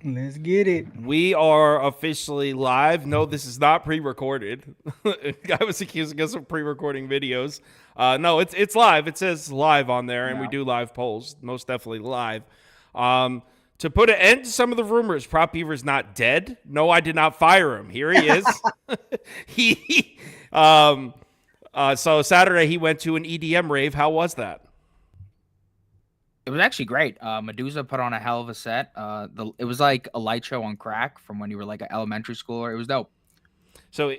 Let's get it. We are officially live. No, this is not pre-recorded. Guy was accusing us of pre-recording videos. No, it's live. It says live on there, and we Yeah. do live polls. Most definitely live. Um, to put an end to some of the rumors, Prop Beaver's not dead. No, I did not fire him. Here he is. he, so Saturday he went to an EDM rave. How was that? It was actually great. Medusa put on a hell of a set. It was like a light show on crack from when you were like an elementary schooler. It was dope. So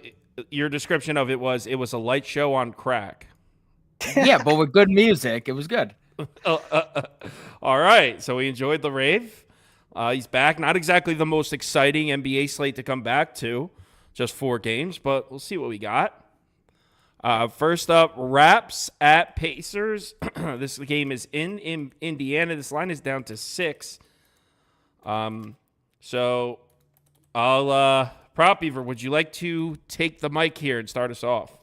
your description of it was a light show on crack. Yeah, but with good music, it was good. All right. So we enjoyed the rave. He's back. Not exactly the most exciting NBA slate to come back to. Just 4 games, but we'll see what we got. First up, Raps at Pacers. This game is in Indiana. This line is down to 6. So I'll Prop Beaver, would you like to take the mic here and start us off?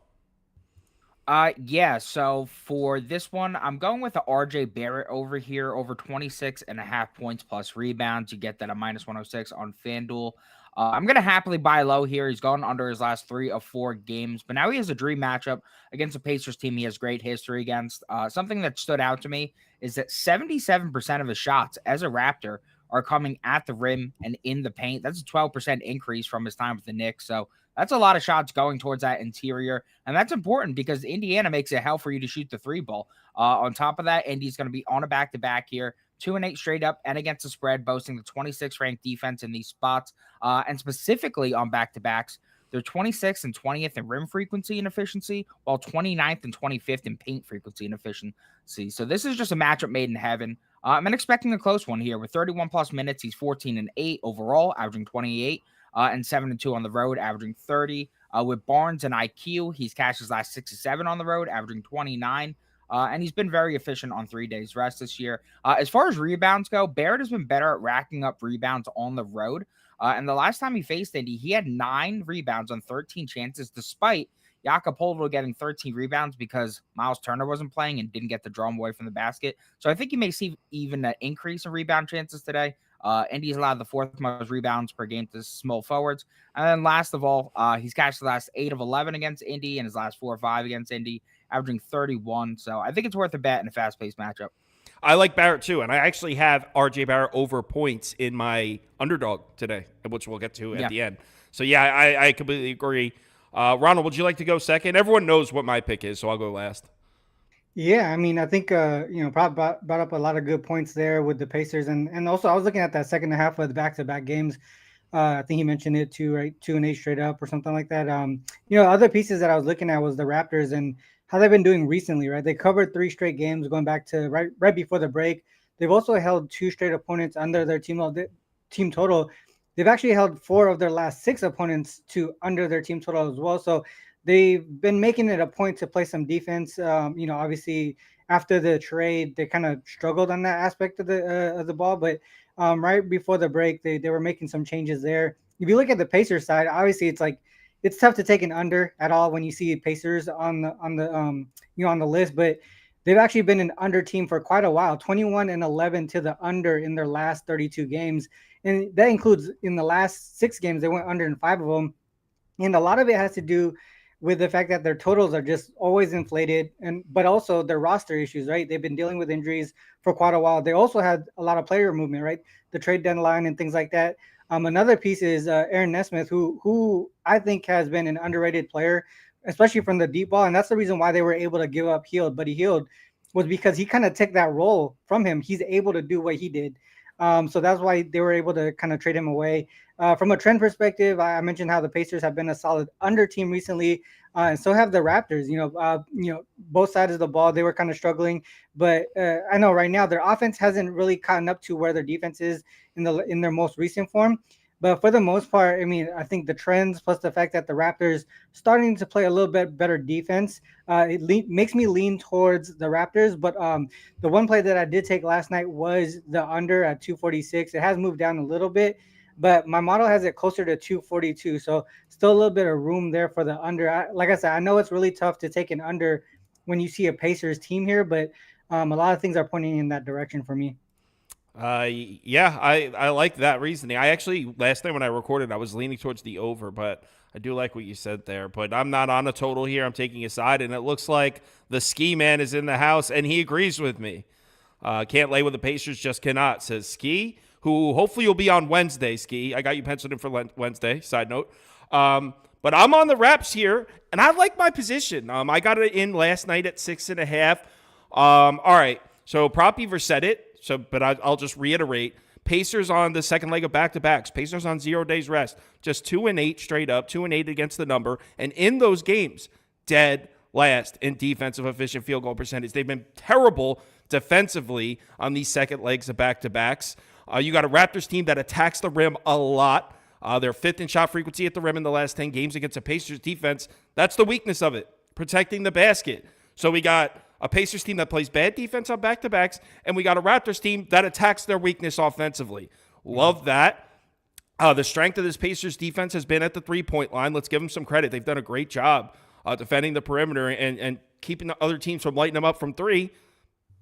Yeah, so for this one, I'm going with the RJ Barrett over here, over 26.5 points plus rebounds. You get that at minus 106 on FanDuel. I'm going to happily buy low here. He's gone under his last 3 of 4 games, but now he has a dream matchup against a Pacers team he has great history against. Something that stood out to me is that 77% of his shots as a Raptor are coming at the rim and in the paint. That's a 12% increase from his time with the Knicks. So that's a lot of shots going towards that interior. And that's important because Indiana makes it hell for you to shoot the 3 ball. On top of that, Indy's going to be on a back-to-back here. 2-8 straight up and against the spread, boasting the 26th ranked defense in these spots. And specifically on back-to-backs, they're 26th and 20th in rim frequency and efficiency, while 29th and 25th in paint frequency and efficiency. So this is just a matchup made in heaven. I'm expecting a close one here. With 31 plus minutes, he's 14-8 overall, averaging 28, and 7-2 on the road, averaging 30. With Barnes and IQ, he's cashed his last 6 to 7 on the road, averaging 29. And he's been very efficient on 3 days rest this year. As far as rebounds go, Barrett has been better at racking up rebounds on the road. And the last time he faced Indy, he had 9 rebounds on 13 chances, despite Jakob Poeltl getting 13 rebounds because Miles Turner wasn't playing and didn't get the drum away from the basket. So I think you may see even an increase in rebound chances today. Indy's allowed the 4th most rebounds per game to small forwards. And then last of all, he's cashed the last 8 of 11 against Indy and his last 4 or 5 against Indy, averaging 31. So I think it's worth a bet in a fast-paced matchup. I like Barrett too, and I actually have RJ Barrett over points in my underdog today, which we'll get to at the end. So yeah, I completely agree. Ronald, would you like to go second? Everyone knows what my pick is, so I'll go last. Yeah, I mean, I think Prop brought up a lot of good points there with the Pacers, and also I was looking at that second half of the back-to-back games. I think he mentioned it too, right? 2-8 straight up or something like that. Other pieces that I was looking at was the Raptors and how they've been doing recently, right? They covered 3 straight games going back to right before the break. They've also held 2 straight opponents under their team total. They've actually held 4 of their last 6 opponents to under their team total as well. So they've been making it a point to play some defense. Obviously after the trade, they kind of struggled on that aspect of the ball, but right before the break, they were making some changes there. If you look at the Pacers side, obviously it's tough to take an under at all when you see Pacers on the list, but they've actually been an under team for quite a while. 21-11 to the under in their last 32 games, and that includes in the last 6 games they went under in 5 of them. And a lot of it has to do with the fact that their totals are just always inflated, but also their roster issues, right? They've been dealing with injuries for quite a while. They also had a lot of player movement, right? The trade deadline and things like that. Another piece is Aaron Nesmith, who I think has been an underrated player, especially from the deep ball, and that's the reason why they were able to give up Buddy Hield was because he kind of took that role from him. He's able to do what he did. So that's why they were able to kind of trade him away. From a trend perspective, I mentioned how the Pacers have been a solid under team recently, and so have the Raptors. Both sides of the ball, they were kind of struggling, but I know right now their offense hasn't really caught up to where their defense is in their most recent form. But for the most part, I mean, I think the trends plus the fact that the Raptors starting to play a little bit better defense, makes me lean towards the Raptors. But the one play that I did take last night was the under at 246. It has moved down a little bit, but my model has it closer to 242. So still a little bit of room there for the under. Like I said, I know it's really tough to take an under when you see a Pacers team here, but a lot of things are pointing in that direction for me. Yeah, I like that reasoning. I actually, last night when I recorded, I was leaning towards the over, but I do like what you said there. But I'm not on a total here. I'm taking a side, and it looks like the ski man is in the house, and he agrees with me. Can't lay with the Pacers, just cannot, says Ski, who hopefully will be on Wednesday, Ski. I got you penciled in for Wednesday, side note. But I'm on the Raps here, and I like my position. I got it in last night at 6.5. All right, so Prop Beaver said it. But I'll just reiterate. Pacers on the second leg of back-to-backs. Pacers on 0 days rest. Just 2-8 straight up, 2-8 against the number. And in those games, dead last in defensive efficient field goal percentage. They've been terrible defensively on these second legs of back-to-backs. You got a Raptors team that attacks the rim a lot. They're fifth in shot frequency at the rim in the last 10 games against a Pacers defense. That's the weakness of it, protecting the basket. So we got a Pacers team that plays bad defense on back-to-backs, and we got a Raptors team that attacks their weakness offensively. Love that. The strength of this Pacers defense has been at the three-point line. Let's give them some credit. They've done a great job defending the perimeter and keeping the other teams from lighting them up from three.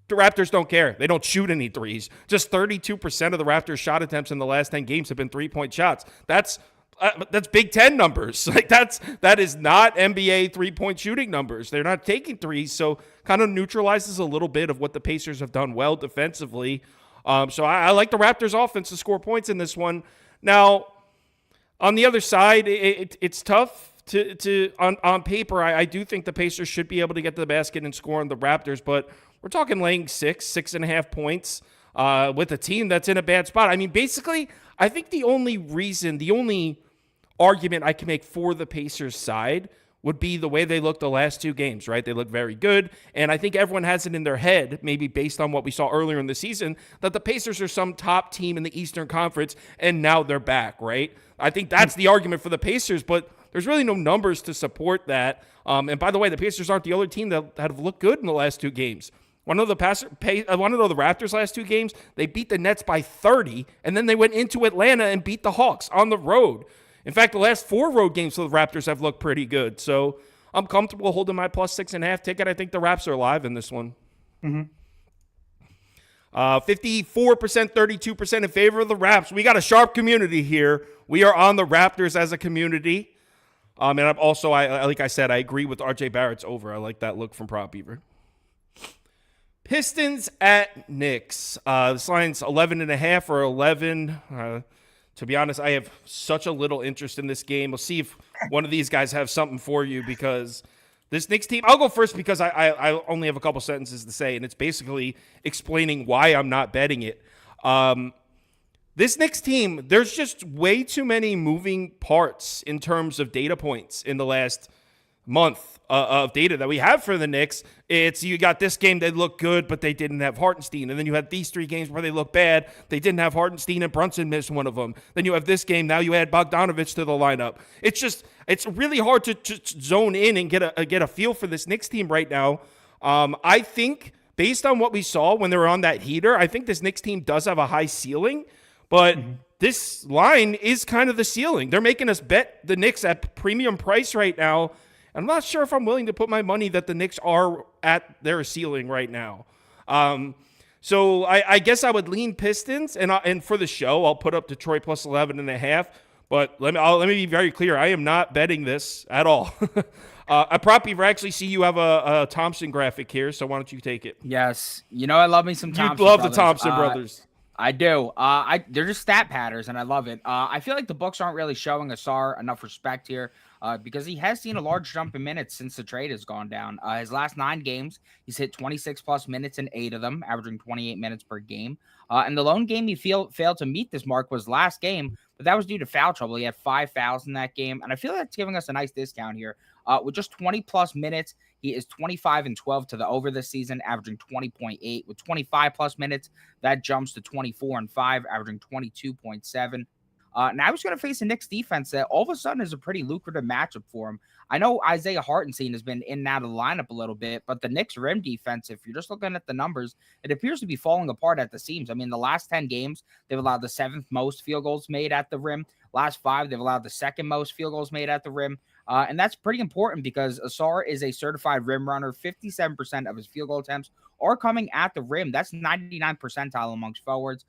The Raptors don't care. They don't shoot any threes. Just 32% of the Raptors' shot attempts in the last 10 games have been three-point shots. That's Big Ten numbers. That is not NBA three-point shooting numbers. They're not taking threes, so kind of neutralizes a little bit of what the Pacers have done well defensively. So I like the Raptors' offense to score points in this one. Now, on the other side, it's tough on paper. I do think the Pacers should be able to get to the basket and score on the Raptors, but we're talking laying 6.5 points with a team that's in a bad spot. I mean, basically, I think the only argument I can make for the Pacers side would be the way they looked the last two games, right? They look very good, and I think everyone has it in their head, maybe based on what we saw earlier in the season, that the Pacers are some top team in the Eastern Conference, and now they're back, right? I think that's the argument for the Pacers, but there's really no numbers to support that. And by the way, the Pacers aren't the only team that have looked good in the last two games. Want to know the Raptors' last two games? They beat the Nets by 30, and then they went into Atlanta and beat the Hawks on the road. In fact, the last 4 road games for the Raptors have looked pretty good. So I'm comfortable holding my plus 6.5 ticket. I think the Raps are alive in this one. 54%, 32% in favor of the Raps. We got a sharp community here. We are on the Raptors as a community. And I'm also, like I said, I agree with RJ Barrett's over. I like that look from Prop Beaver. Pistons at Knicks. This line's 11.5 or 11. To be honest, I have such a little interest in this game. We'll see if one of these guys have something for you, because this Knicks team, I'll go first because I only have a couple sentences to say, and it's basically explaining why I'm not betting it. This Knicks team, there's just way too many moving parts in terms of data points in the last month of data that we have for the Knicks. It's, you got this game, they look good, but they didn't have Hartenstein. And then you had these 3 games where they look bad. They didn't have Hartenstein, and Brunson missed one of them. Then you have this game. Now you add Bogdanovich to the lineup. It's really hard to zone in and get a feel for this Knicks team right now. I think based on what we saw when they were on that heater, I think this Knicks team does have a high ceiling, but this line is kind of the ceiling. They're making us bet the Knicks at premium price right now. I'm not sure if I'm willing to put my money that the Knicks are at their ceiling right now. So I guess I would lean Pistons, and for the show, I'll put up Detroit plus 11.5. But let me be very clear. I am not betting this at all. I probably actually see you have a Thompson graphic here, so why don't you take it? Yes. You know I love me some Thompson You love brothers. the Thompson brothers. I do. They're just stat patterns, and I love it. I feel like the books aren't really showing Asar enough respect here. Because he has seen a large jump in minutes since the trade has gone down. His last 9 games, he's hit 26-plus minutes in 8 of them, averaging 28 minutes per game. And the lone game he failed to meet this mark was last game, but that was due to foul trouble. He had 5 fouls in that game, and I feel that's giving us a nice discount here. With just 20-plus minutes, he is 25-12 to the over this season, averaging 20.8. With 25-plus minutes, that jumps to 24-5, averaging 22.7. Now he's going to face a Knicks defense that all of a sudden is a pretty lucrative matchup for him. I know Isaiah Hartenstein has been in and out of the lineup a little bit, but the Knicks rim defense, if you're just looking at the numbers, it appears to be falling apart at the seams. I mean, the last 10 games, they've allowed the 7th most field goals made at the rim. Last 5, they've allowed the 2nd most field goals made at the rim. And that's pretty important because Asar is a certified rim runner. 57% of his field goal attempts are coming at the rim. That's 99 percentile amongst forwards.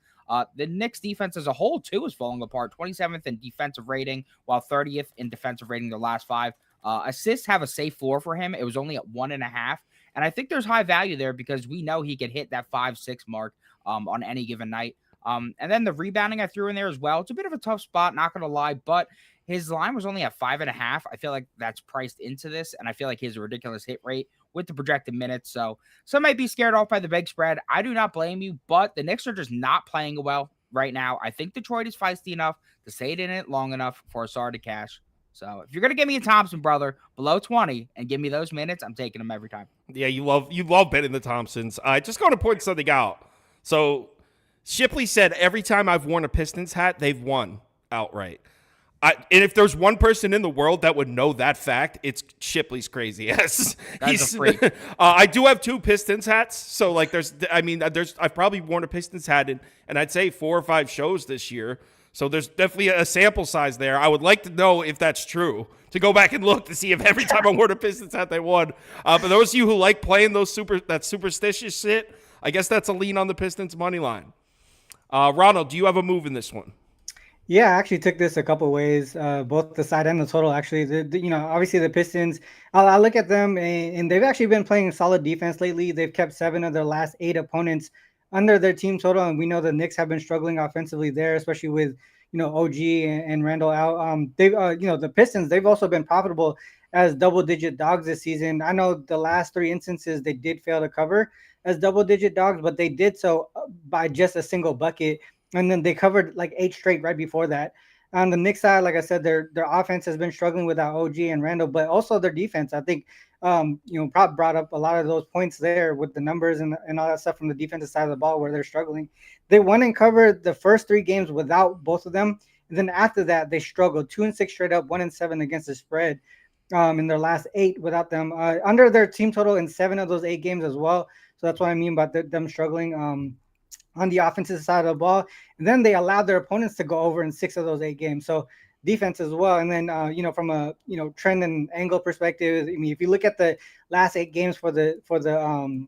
The Knicks defense as a whole, too, is falling apart. 27th in defensive rating, while 30th in defensive rating the last 5. Assists have a safe floor for him. It was only at 1.5. And I think there's high value there because we know he could hit that 5-6 mark on any given night. And then the rebounding I threw in there as well. It's a bit of a tough spot, not going to lie, but his line was only at 5.5. I feel like that's priced into this, and I feel like he has a ridiculous hit rate with the projected minutes. So some might be scared off by the big spread. I do not blame you, but the Knicks are just not playing well right now. I think Detroit is feisty enough to stay in it long enough for Asar to cash. So if you're going to give me a Thompson, brother, below 20 and give me those minutes, I'm taking them every time. Yeah, you love betting the Thompsons. I just going to point something out. So Shipley said every time I've worn a Pistons hat, they've won outright. And if there's one person in the world that would know that fact, it's Shipley's crazy ass. He's a freak. I do have 2 Pistons hats, so like I've probably worn a Pistons hat and I'd say 4 or 5 shows this year. So there's definitely a sample size there. I would like to know if that's true, to go back and look to see if every time I wore a Pistons hat they won. For those of you who like playing that superstitious shit, I guess that's a lean on the Pistons money line. Ronald, do you have a move in this one? Yeah, I actually took this a couple ways, both the side and the total. Actually, obviously the Pistons. I look at them, and they've actually been playing solid defense lately. They've kept 7 of their last 8 opponents under their team total, and we know the Knicks have been struggling offensively there, especially with OG and Randall out. The Pistons, they've also been profitable as double-digit dogs this season. I know the last 3 instances they did fail to cover as double-digit dogs, but they did so by just a single bucket. And then they covered like 8 straight right before that. On the Knicks side, like I said, their offense has been struggling without OG and Randall, but also their defense. I think, Prop brought up a lot of those points there with the numbers and all that stuff from the defensive side of the ball where they're struggling. They won and covered the first 3 games without both of them. And then after that, they struggled 2-6 straight up, 1-7 against the spread in their last 8 without them. Under their team total in 7 of those 8 games as well. So that's what I mean by them struggling. On the offensive side of the ball, and then they allowed their opponents to go over in 6 of those 8 games. So defense as well. And then from a trend and angle perspective, I mean, if you look at the last 8 games for the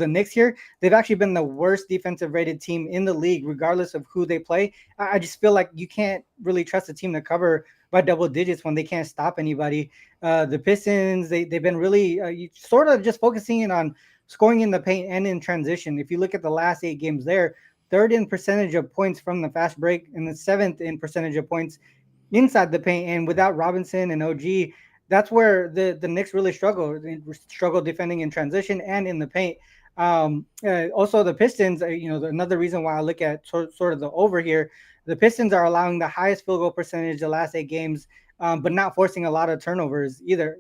Knicks here, they've actually been the worst defensive rated team in the league, regardless of who they play. I just feel like you can't really trust a team to cover by double digits when they can't stop anybody. The Pistons, they've been really sort of just focusing in on scoring in the paint and in transition. If you look at the last 8 games there, 3rd in percentage of points from the fast break and the 7th in percentage of points inside the paint. And without Robinson and OG, that's where the Knicks really struggle defending in transition and in the paint. Also, the Pistons, another reason why I look at sort of the over here, the Pistons are allowing the highest field goal percentage the last 8 games, but not forcing a lot of turnovers either.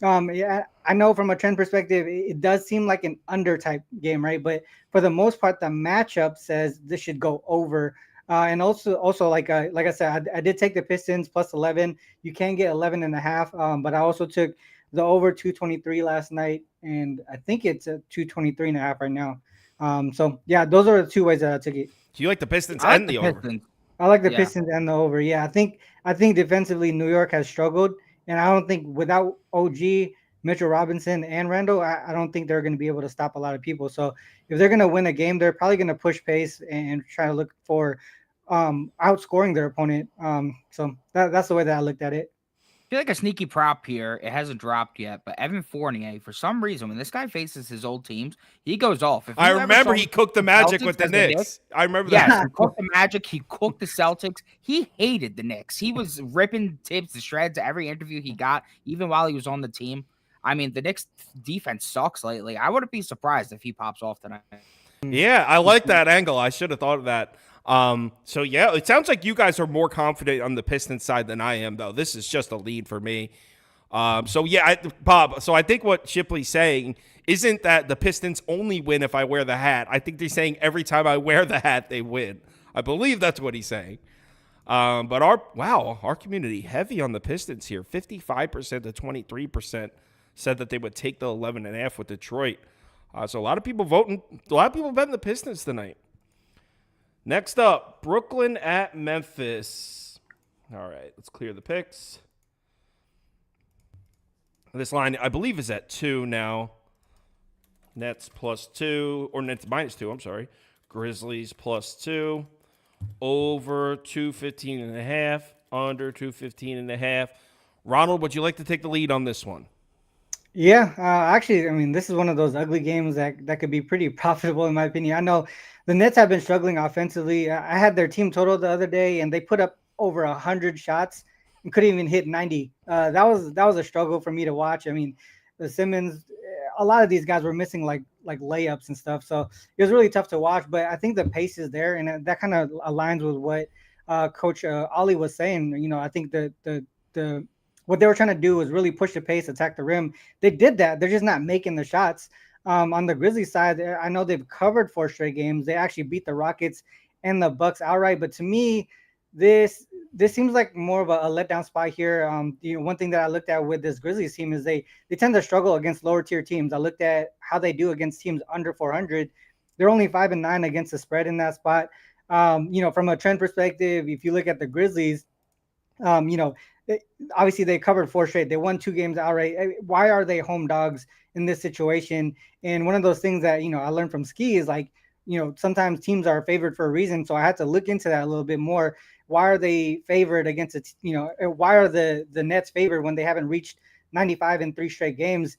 I know from a trend perspective, it does seem like an under type game, right? But for the most part, the matchup says this should go over. And also like I said, I did take the Pistons plus 11. You can get 11.5. But I also took the over 223 last night, and I think it's a 223.5 right now. So yeah, those are the 2 ways that I took it. Do you like the Pistons and the over? I like the Pistons and the over. Yeah, I think defensively New York has struggled, and I don't think without OG, Mitchell Robinson, and Randall, I don't think they're going to be able to stop a lot of people. So if they're going to win a game, they're probably going to push pace and try to look for outscoring their opponent. So that's the way that I looked at it. I feel like a sneaky prop here. It hasn't dropped yet, but Evan Fournier, for some reason, when this guy faces his old teams, he goes off. I remember he cooked the Magic with the Knicks. I remember that. Yes, he cooked the Magic. He cooked the Celtics. He hated the Knicks. He was ripping Tibbs to shreds every interview he got, even while he was on the team. I mean, the Knicks defense sucks lately. I wouldn't be surprised if he pops off tonight. Yeah, I like that angle. I should have thought of that. So yeah, it sounds like you guys are more confident on the Pistons side than I am, though. This is just a lead for me. Bob, so I think what Shipley's saying isn't that the Pistons only win if I wear the hat. I think they're saying every time I wear the hat, they win. I believe that's what he's saying. But our community heavy on the Pistons here. 55% to 23% said that they would take the 11.5 with Detroit. So a lot of people voting. A lot of people betting the Pistons tonight. Next up, Brooklyn at Memphis. All right, let's clear the picks. This line, I believe, is at 2 now. Nets +2, or Nets -2, I'm sorry. Grizzlies +2. Over 215.5. Under 215.5. Ronald, would you like to take the lead on this one? Yeah, actually, I mean, this is one of those ugly games that could be pretty profitable in my opinion. I know the Nets have been struggling offensively. I had their team total the other day, and they put up over 100 shots and couldn't even hit 90. That was a struggle for me to watch. I mean, the Simmons, a lot of these guys were missing like layups and stuff, so it was really tough to watch. But I think the pace is there, and that kind of aligns with what Coach Ollie was saying. You know, I think the what they were trying to do was really push the pace, attack the rim. They did that. They're just not making the shots. On the Grizzlies side, I know they've covered 4 straight games. They actually beat the Rockets and the Bucks outright. But to me, this seems like more of a letdown spot here. One thing that I looked at with this Grizzlies team is they tend to struggle against lower tier teams. I looked at how they do against teams under 400. They're only 5-9 against the spread in that spot. From a trend perspective, if you look at the Grizzlies, obviously they covered 4 straight. They won 2 games outright. Why are they home dogs in this situation? And one of those things that, I learned from Ski is like, sometimes teams are favored for a reason. So I had to look into that a little bit more. Why are they favored against it? Why are the Nets favored when they haven't reached 95 in 3 straight games?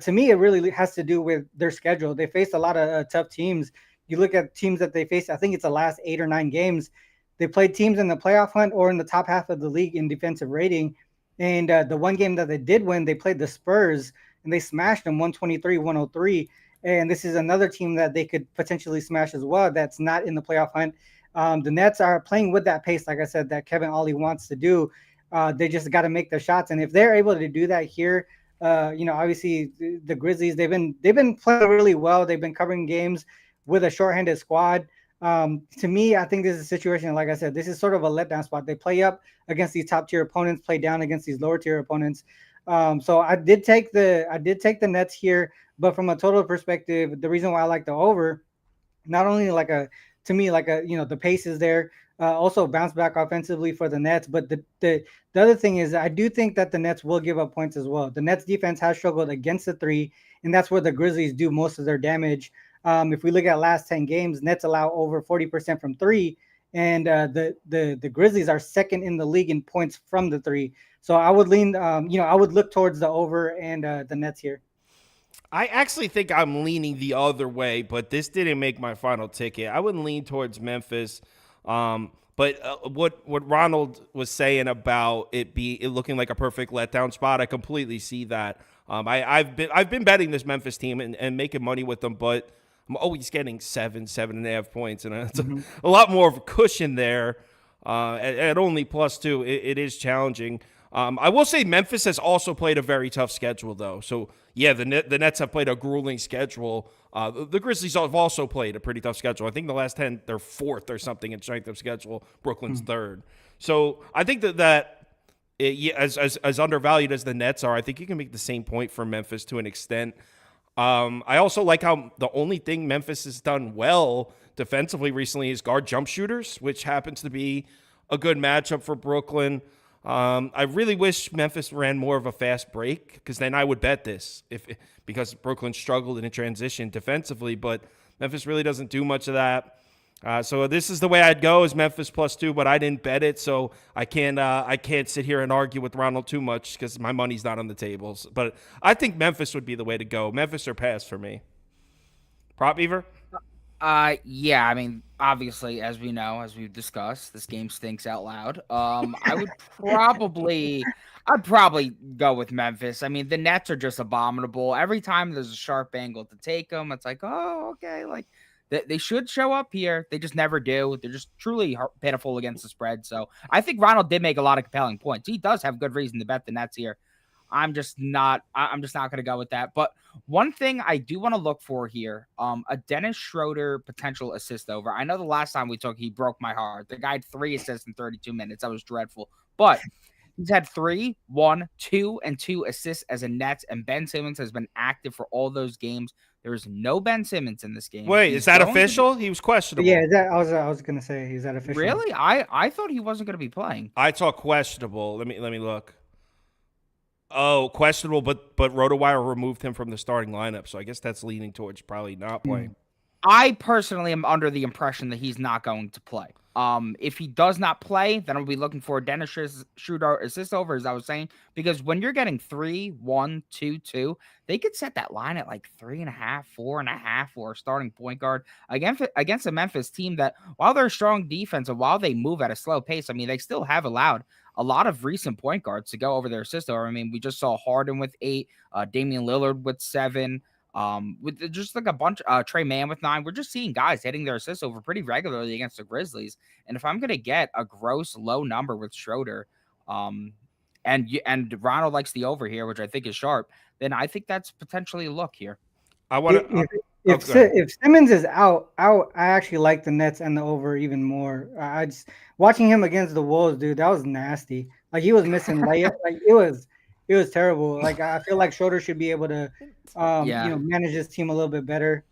To me, it really has to do with their schedule. They faced a lot of tough teams. You look at teams that they faced, I think it's the last 8 or 9 games. They played teams in the playoff hunt or in the top half of the league in defensive rating. And the one game that they did win, they played the Spurs and they smashed them 123-103. And this is another team that they could potentially smash as well that's not in the playoff hunt. The Nets are playing with that pace, like I said, that Kevin Ollie wants to do. They just got to make the shots. And if they're able to do that here, obviously the Grizzlies, they've been playing really well. They've been covering games with a shorthanded squad. To me, I think this is a situation, like I said, this is sort of a letdown spot. They play up against these top tier opponents, play down against these lower tier opponents. So I did take the Nets here, but from a total perspective, the reason why I like the over, not only the pace is there, also bounce back offensively for the Nets, but the other thing is I do think that the Nets will give up points as well. The Nets defense has struggled against the 3, and that's where the Grizzlies do most of their damage. If we look at last 10 games, Nets allow over 40% from 3, and the Grizzlies are second in the league in points from the 3. So I would lean, I would look towards the over and the Nets here. I actually think I'm leaning the other way, but this didn't make my final ticket. I would lean towards Memphis. But what Ronald was saying about it looking like a perfect letdown spot, I completely see that. I've been betting this Memphis team and making money with them, but I'm always getting 7.5 points, and it's a lot more of a cushion there. At only +2, it is challenging. I will say Memphis has also played a very tough schedule, though. So, yeah, the Nets have played a grueling schedule. The Grizzlies have also played a pretty tough schedule. I think the last 10, they're 4th or something in strength of schedule. Brooklyn's 3rd. So I think as undervalued as the Nets are, I think you can make the same point for Memphis to an extent. I also like how the only thing Memphis has done well defensively recently is guard jump shooters, which happens to be a good matchup for Brooklyn. I really wish Memphis ran more of a fast break, because then I would bet this because Brooklyn struggled in a transition defensively, but Memphis really doesn't do much of that. So this is the way I'd go, is Memphis +2, but I didn't bet it, so I can't sit here and argue with Ronald too much because my money's not on the tables. But I think Memphis would be the way to go. Memphis or pass for me. Prop Beaver? Yeah, I mean, obviously, as we know, as we've discussed, this game stinks out loud. I'd probably go with Memphis. I mean, the Nets are just abominable. Every time there's a sharp angle to take them, it's like, oh, okay, like they should show up here. They just never do. They're just truly pitiful against the spread. So I think Ronald did make a lot of compelling points. He does have good reason to bet the Nets here. I'm just not going to go with that. But one thing I do want to look for here, a Dennis Schroeder potential assist over. I know the last time we took, he broke my heart. The guy had 3 assists in 32 minutes. That was dreadful. But he's had 3, 1, 2, and 2 assists as a Nets, and Ben Simmons has been active for all those games. There is no Ben Simmons in this game. Wait, is that official? He was questionable. Yeah, I was gonna say, is that official? Really? I thought he wasn't gonna be playing. I saw questionable. Let me look. Oh, questionable, but RotoWire removed him from the starting lineup, so I guess that's leaning towards probably not playing. I personally am under the impression that he's not going to play. If he does not play, then I'll be looking for a Dennis Schroeder assist over, as I was saying, because when you're getting 3, 1, 2, 2, they could set that line at like 3.5, 4.5 for a starting point guard against a Memphis team that, while they're a strong defense and while they move at a slow pace, I mean, they still have allowed a lot of recent point guards to go over their assist over. I mean, we just saw Harden with 8, Damian Lillard with 7. With just like a bunch, Trey Mann with 9, we're just seeing guys hitting their assists over pretty regularly against the Grizzlies. And if I'm gonna get a gross low number with Schroeder, and Ronald likes the over here, which I think is sharp, then I think that's potentially a look here. I want to. If Simmons is out, I actually like the Nets and the over even more. I just watching him against the Wolves, dude, that was nasty. Like he was missing layup. Like it was terrible. Like I feel like Schroeder should be able to, manage his team a little bit better.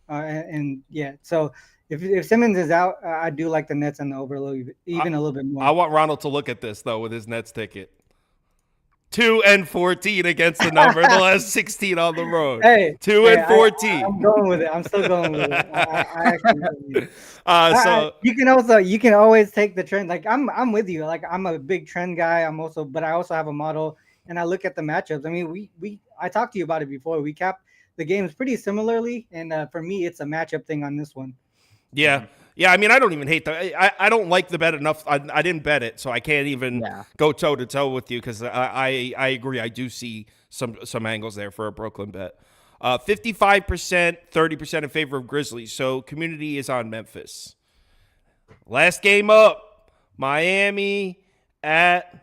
So if Simmons is out, I do like the Nets and the over a little bit more. I want Ronald to look at this though with his Nets ticket. 2-14 against the number. The last 16 on the road. 2-14. I'm going with it. I'm still going with it. I actually. So you can always take the trend. Like I'm with you. Like I'm a big trend guy. But I also have a model. And I look at the matchups. I mean, I talked to you about it before. We capped the games pretty similarly, and for me, it's a matchup thing on this one. Yeah. I mean, I don't even hate that. I don't like the bet enough. I didn't bet it, so I can't even go toe to toe with you because I agree. I do see some angles there for a Brooklyn bet. 55%, 30% in favor of Grizzlies. So community is on Memphis. Last game up, Miami at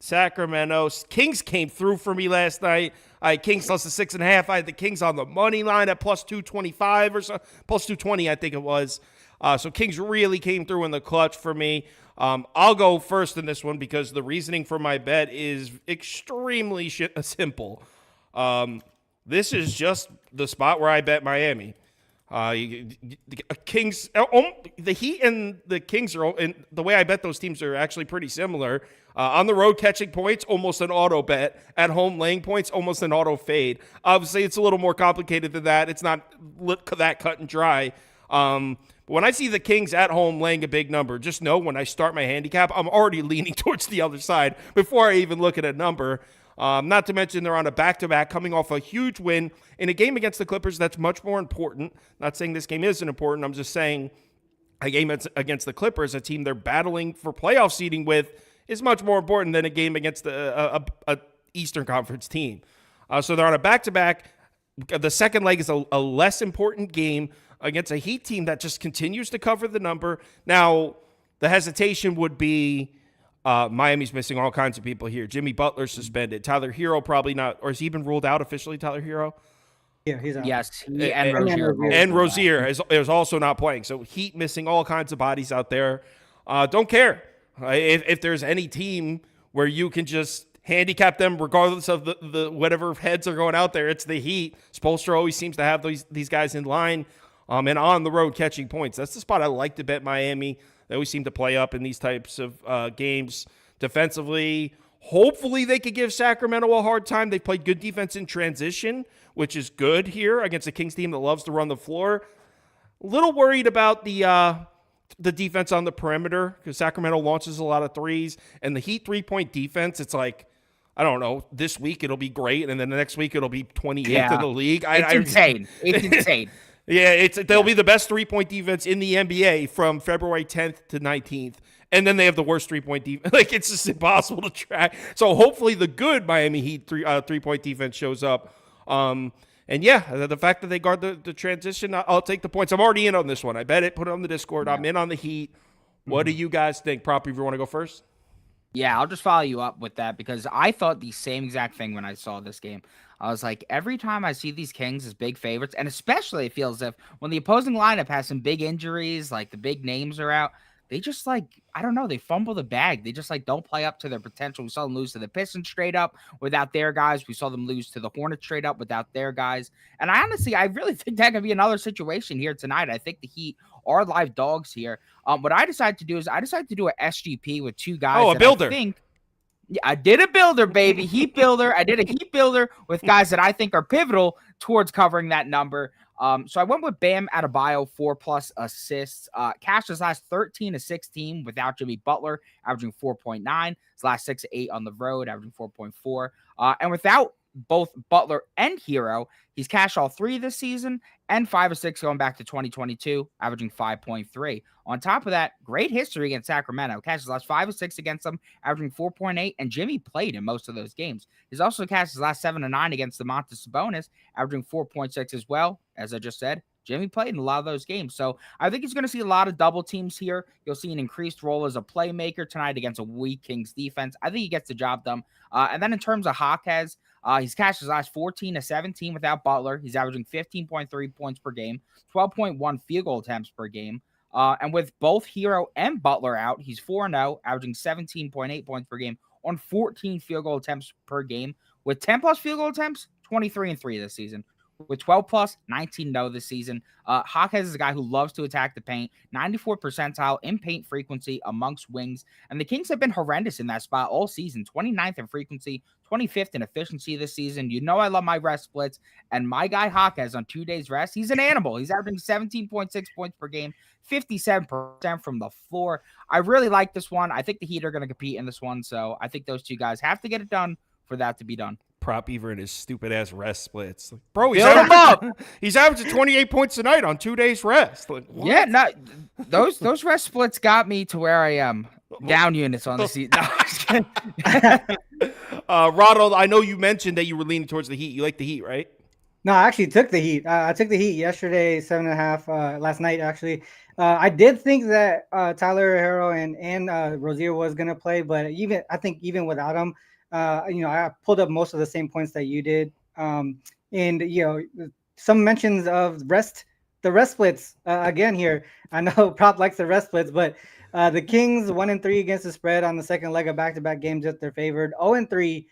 Sacramento. Kings came through for me last night. Kings plus the 6.5. I had the Kings on the money line at plus 225 or so, plus 220, I think it was. So Kings really came through in the clutch for me. I'll go first in this one because the reasoning for my bet is extremely simple. This is just the spot where I bet Miami. Kings, the Heat and the Kings are, and the way I bet those teams are actually pretty similar. On the road, catching points, almost an auto bet. At home, laying points, almost an auto fade. Obviously, it's a little more complicated than that. It's not that cut and dry. But when I see the Kings at home laying a big number, just know when I start my handicap, I'm already leaning towards the other side before I even look at a number. Not to mention they're on a back-to-back coming off a huge win in a game against the Clippers that's much more important. Not saying this game isn't important. I'm just saying a game against the Clippers, a team they're battling for playoff seeding with, is much more important than a game against a Eastern Conference team. So they're on a back-to-back. The second leg is a less important game against a Heat team that just continues to cover the number. Now, the hesitation would be Miami's missing all kinds of people here. Jimmy Butler suspended. Tyler Hero probably not, or has he been ruled out officially, Tyler Hero? Yeah, he's out. Yes, he and Rozier. And Rozier is also not playing. So Heat missing all kinds of bodies out there. Don't care. If there's any team where you can just handicap them regardless of the whatever heads are going out there, it's the Heat. Spoelstra always seems to have these guys in line and on the road catching points. That's the spot I like to bet Miami. They always seem to play up in these types of games defensively. Hopefully they could give Sacramento a hard time. They played good defense in transition, which is good here against a Kings team that loves to run the floor. A little worried about the defense on the perimeter because Sacramento launches a lot of threes, and the Heat 3-point defense, it's like, I don't know, this week it'll be great, and then the next week it'll be 28th in the league. It's insane. It's insane. Yeah, they'll be the best 3-point defense in the NBA from February 10th to 19th, and then they have the worst 3-point defense. Like, it's just impossible to track. So hopefully the good Miami Heat 3-point defense shows up. And yeah, the fact that they guard the transition, I'll take the points. I'm already in on this one. I bet it. Put it on the Discord. Yeah. I'm in on the Heat. What do you guys think? Prop, if you want to go first? Yeah, I'll just follow you up with that because I thought the same exact thing when I saw this game. I was like, every time I see these Kings as big favorites, and especially it feels as if when the opposing lineup has some big injuries, like the big names are out, they just like, I don't know, they fumble the bag. They just like don't play up to their potential. We saw them lose to the Pistons straight up without their guys. We saw them lose to the Hornets straight up without their guys. And I really think that could be another situation here tonight. I think the Heat are live dogs here. What I decided to do is I decided to do an SGP with two guys. Oh, a builder. Yeah, I did a builder, baby. Heat builder. I did a heat builder with guys that I think are pivotal towards covering that number. So I went with Bam Adebayo, 4+ assists. Cashed his last 13 to 16 without Jimmy Butler, averaging 4.9. His last 6 to 8 on the road, averaging 4.4. And without both Butler and Hero, he's cashed all 3 this season and 5 or 6 going back to 2022, averaging 5.3. On top of that, great history against Sacramento. Cashed his last 5 or 6 against them, averaging 4.8, and Jimmy played in most of those games. He's also cashed his last 7 to 9 against the Domantas Sabonis, averaging 4.6 as well. As I just said, Jimmy played in a lot of those games. So I think he's going to see a lot of double teams here. You'll see an increased role as a playmaker tonight against a weak Kings defense. I think he gets the job done. And then in terms of Jaquez, he's cashed his last 14 to 17 without Butler. He's averaging 15.3 points per game, 12.1 field goal attempts per game. And with both Hero and Butler out, he's 4-0, averaging 17.8 points per game on 14 field goal attempts per game. With 10+ field goal attempts, 23-3 this season. With 12+, 19-0 this season. Jaquez is a guy who loves to attack the paint, 94 percentile in paint frequency amongst wings. And the Kings have been horrendous in that spot all season, 29th in frequency, 25th in efficiency this season. You know I love my rest splits. And my guy Jaquez on 2 days rest, he's an animal. He's averaging 17.6 points per game, 57% from the floor. I really like this one. I think the Heat are going to compete in this one. So I think those two guys have to get it done for that to be done. Prop Beaver and his stupid ass rest splits. Like, bro, he's averaging 28 points a night on 2 days rest. Like, yeah, no, those rest splits got me to where I am. Down units on the seat. No, Ronald, I know you mentioned that you were leaning towards the Heat. You like the Heat, right? No, I actually took the Heat. I took the Heat yesterday, 7.5. Last night, actually. I did think that Tyler Hero and Rozier was gonna play, but I think even without him, I pulled up most of the same points that you did. And some mentions of the rest splits again here. I know Prop likes the rest splits, but the Kings 1-3 against the spread on the second leg of back-to-back games if they're favored. 0-3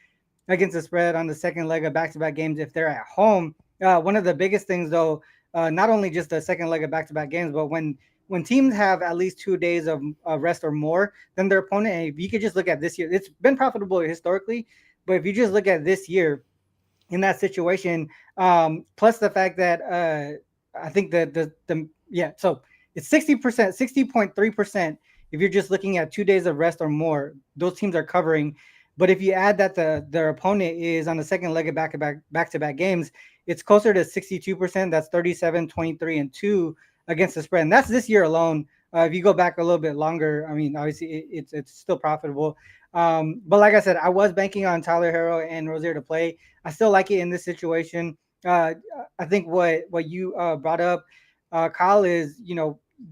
against the spread on the second leg of back-to-back games if they're at home. One of the biggest things, though, not only just the second leg of back-to-back games, but when teams have at least 2 days of rest or more than their opponent, and if you could just look at this year, it's been profitable historically, but if you just look at this year in that situation, plus the fact that I think so it's 60%, 60.3%. If you're just looking at 2 days of rest or more, those teams are covering. But if you add that their opponent is on the second leg of back-to-back games, it's closer to 62%. That's 37, 23, and 2 against the spread. And that's this year alone. If you go back a little bit longer, I mean, obviously it's still profitable. But like I said, I was banking on Tyler Hero and Rozier to play. I still like it in this situation. I think what you brought up, Kyle, is,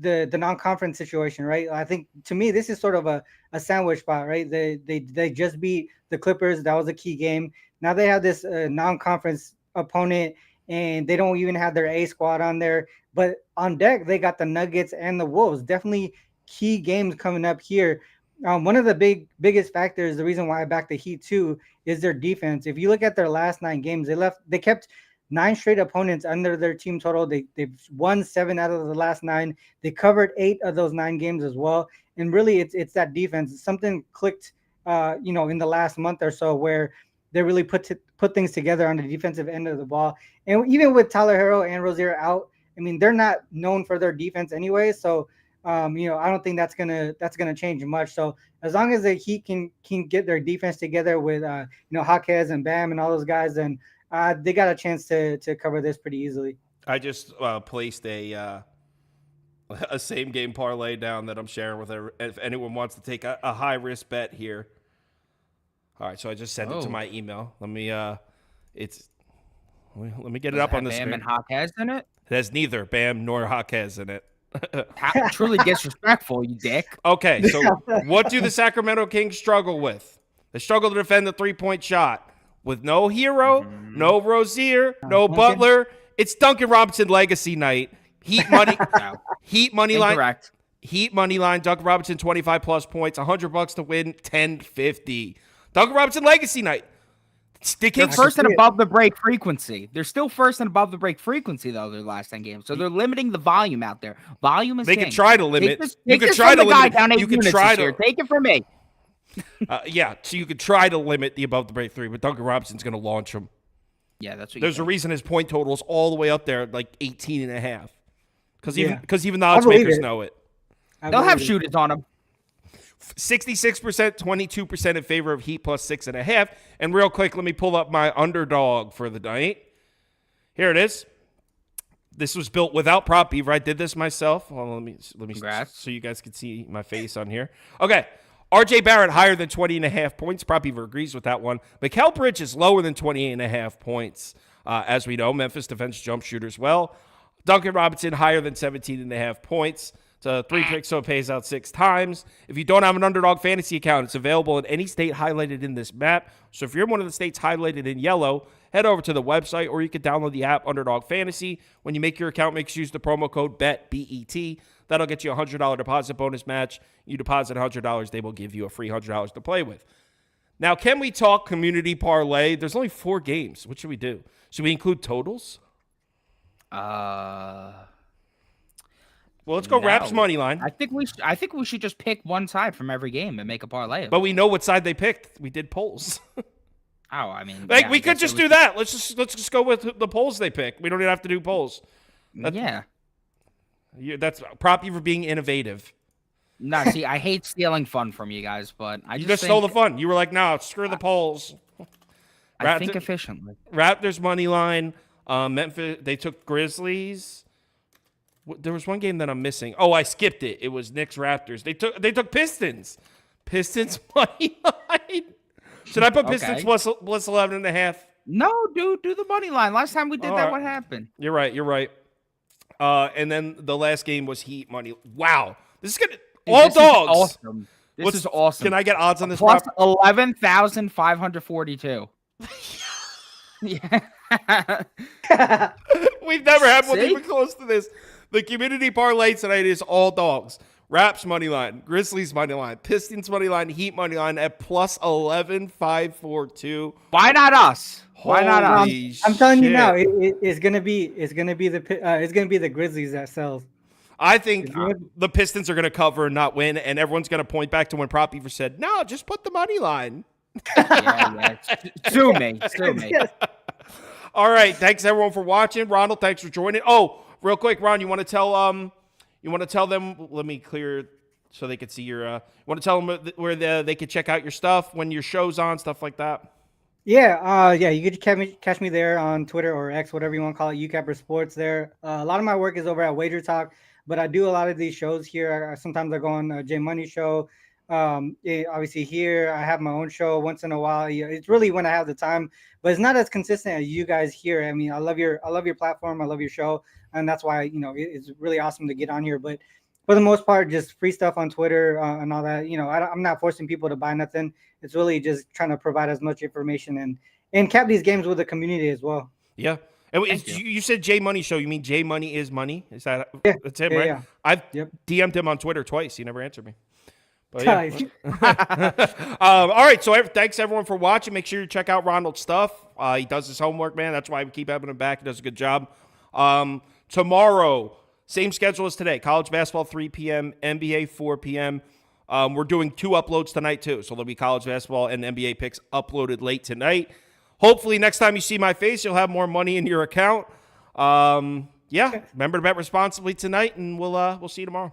the non-conference situation, right? I think to me, this is sort of a sandwich spot, right? They just beat the Clippers. That was a key game. Now they have this non-conference opponent, and they don't even have their A squad on there. But on deck, they got the Nuggets and the Wolves. Definitely key games coming up here. One of the biggest factors, the reason why I backed the Heat too, is their defense. If you look at their last 9 games, they kept 9 straight opponents under their team total. They've won 7 out of the last 9. They covered 8 of those 9 games as well. And really, it's that defense. Something clicked, in the last month or so where they really put things together on the defensive end of the ball. And even with Tyler Hero and Rozier out, I mean, they're not known for their defense anyway. So, I don't think that's gonna change much. So as long as the Heat can get their defense together with Jaquez and Bam and all those guys, then they got a chance to cover this pretty easily. I just placed a same game parlay down that I'm sharing with her. If anyone wants to take a high risk bet here. All right, so I just sent it to my email. Let me let me get it up on the screen. Bam and Jaquez in it? It has neither Bam nor Jaquez in it. How truly disrespectful, you dick. Okay, so what do the Sacramento Kings struggle with? They struggle to defend the 3-point shot with no Hero, no Rozier, no Butler. It's Duncan Robinson legacy night. Heat money, Heat money line. Incorrect. Heat money line. Duncan Robinson 25+ points, $100 to win, 10.50. Duncan Robinson legacy night. They're first and above the break frequency. They're still first and above the break frequency, though, their last 10 games. So they're limiting the volume out there. Volume is They king. can try to limit. You can try to limit. You can try to. Take it from me. Yeah, so you could try to limit the above the break three, but Duncan Robinson's going to launch them. Yeah, that's what There's a think. reason his point total is all the way up there, like 18.5. Because even the I odds believe makers it. know it. They'll have shooters on them. 66%, 22% in favor of Heat plus 6.5. And real quick, let me pull up my underdog for the night. Here it is. This was built without prop beaver. I did this myself. Well, let me Congrats. so you guys can see my face on here. Okay. RJ Barrett higher than 20.5 points. Prop beaver agrees with that one. Mikal Bridges lower than 28.5 points. As we know, Memphis defense jump shooters well. Duncan Robinson higher than 17.5 points. It's a 3-pick, so it pays out 6 times. If you don't have an underdog fantasy account, it's available in any state highlighted in this map. So if you're in one of the states highlighted in yellow, head over to the website, or you can download the app Underdog Fantasy. When you make your account, make sure you use the promo code BET, B-E-T. That'll get you a $100 deposit bonus match. You deposit $100, they will give you a free $100 to play with. Now, can we talk community parlay? There's only 4 games. What should we do? Should we include totals? Well, let's go Raps money line. I think we should just pick one side from every game and make a parlay. But we know what side they picked. We did polls. I mean, like we could just do that. Let's just go with the polls they pick. We don't even have to do polls. That's prop you for being innovative. No, see, I hate stealing fun from you guys, but you just stole the fun. You were like, no, screw the polls. I think efficiently. Raptors money line. Memphis, they took Grizzlies. There was one game that I'm missing. Oh, I skipped it. It was Knicks Raptors. They took Pistons. Pistons money line. Should I put Pistons plus 11.5? No, dude, do the money line. Last time we did that, what happened? You're right. And then the last game was Heat money. Wow, this is gonna all this dogs. Is awesome. This is awesome. Can I get odds on this? Plus 11,542. Yeah. We've never had one even close to this. The community parlay tonight is all dogs. Raps money line, Grizzlies money line, Pistons money line, Heat money line at plus 11,542. Why not us? Why not us? I'm telling you now, it's gonna be the Grizzlies that sells. I think the Pistons are gonna cover and not win, and everyone's gonna point back to when Prop Beaver said, "No, just put the money line." Yeah. Sue me. All right, thanks everyone for watching. Ronald, thanks for joining. Oh, real quick, Ron, you want to tell them? Let me clear so they can see your. You want to tell them where they can check out your stuff when your show's on, stuff like that. Yeah, you could catch me there on Twitter or X, whatever you want to call it, UCapper Sports there. A lot of my work is over at Wager Talk, but I do a lot of these shows here. Sometimes I go on J Money Show. Obviously here I have my own show once in a while. It's really when I have the time, but it's not as consistent as you guys here. I mean, I love your platform. I love your show. And that's why, it's really awesome to get on here. But for the most part, just free stuff on Twitter and all that. I'm not forcing people to buy nothing. It's really just trying to provide as much information and cap these games with the community as well. Yeah. And you said J Money Show. You mean J Money is money? Is that that's him, right? Yeah. I've DM'd him on Twitter twice. He never answered me. But yeah. All right. So thanks everyone for watching. Make sure you check out Ronald's stuff. He does his homework, man. That's why we keep having him back. He does a good job. Tomorrow, same schedule as today. College basketball 3 p.m., NBA 4 p.m. We're doing 2 uploads tonight too. So there'll be college basketball and NBA picks uploaded late tonight. Hopefully next time you see my face, you'll have more money in your account. Remember to bet responsibly tonight, and we'll see you tomorrow.